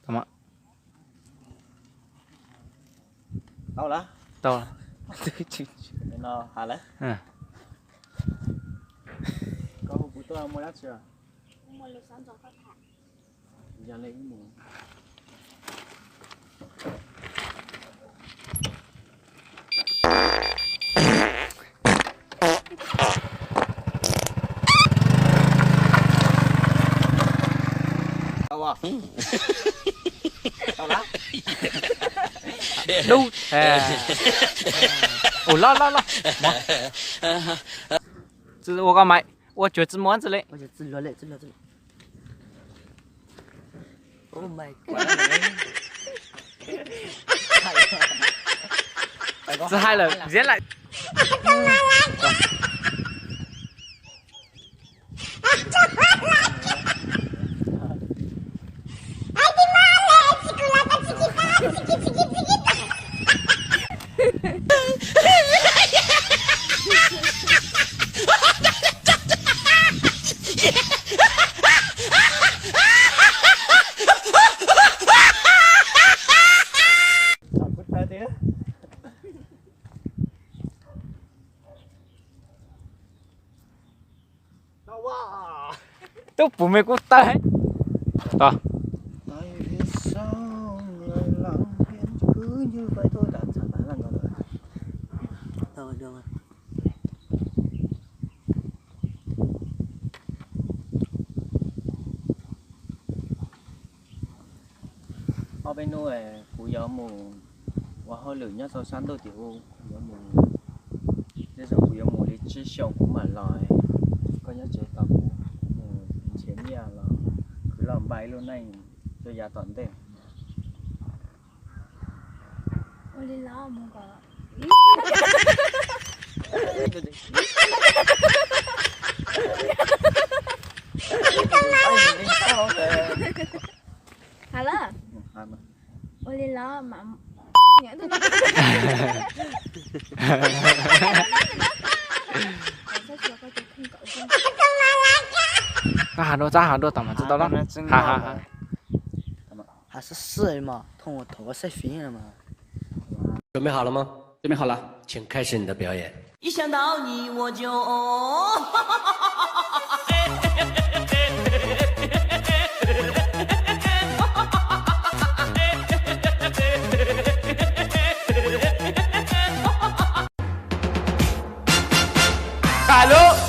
怎么？到了，到了。那好了。嗯。Kau butuh mau nak chưa? Mau lấy sẵn rồi có thả. Giờ lấy mù. Đâu à? Đâu đó? Đâu?哦，拉，这是我刚买，我觉得么子嘞？我就治疗嘞。Oh my god！ 这嗨了，原来。都不没给我带。到。Được rồi. Ở bên nuôi cú gió mù và hơi lửa nhất sau sáng đầu tiểu gió mù bây giờ cú gió mù đi chỉ xong cũng mà lòi có nhớ chế tao mù chén nhà là cứ làm bài luôn này cho giá toàn tiền. Ôi đi lo mua có. Halo. Ôi đi lo mà nhớ tôi.咋喊多，咱们知道了。哈。还是死人嘛，同我头发晒飞了嘛。准备好了吗？准备好了，请开始你的表演。一想到你我就。Alô?